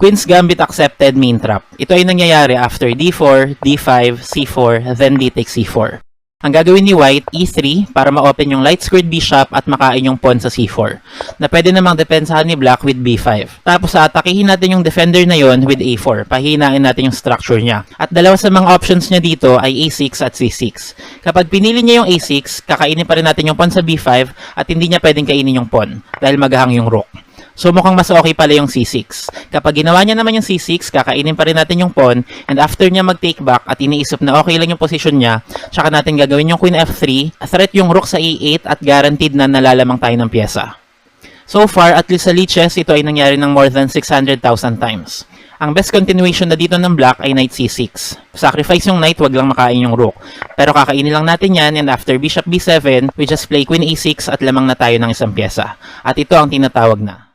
Queen's Gambit accepted main trap. Ito ay nangyayari after d4, d5, c4, then d takes c4. Ang gagawin ni White, e3 para ma-open yung light squared bishop at makain yung pawn sa c4 na pwede namang depensahan ni Black with b5. Tapos atakihin natin yung defender na yon with a4. Pahinain natin yung structure niya. At dalawa sa mga options niya dito ay a6 at c6. Kapag pinili niya yung a6, kakainin pa rin natin yung pawn sa b5 at hindi niya pwedeng kainin yung pawn dahil maghahang yung rook. So mukhang mas okay pala yung c6. Kapag ginawa niya naman yung c6, kakainin pa rin natin yung pawn, and after niya mag-take back at iniisip na okay lang yung position niya, tsaka natin gagawin yung queen f3, threat yung rook sa e8 at guaranteed na nalalamang tayo ng pyesa. So far, at least sa liches, ito ay nangyari ng more than 600,000 times. Ang best continuation na dito ng black ay knight c6. Sacrifice yung knight, wag lang makain yung rook. Pero kakainin lang natin yan, and after bishop b7, we just play queen a6 at lamang na tayo ng isang pyesa. At ito ang tinatawag na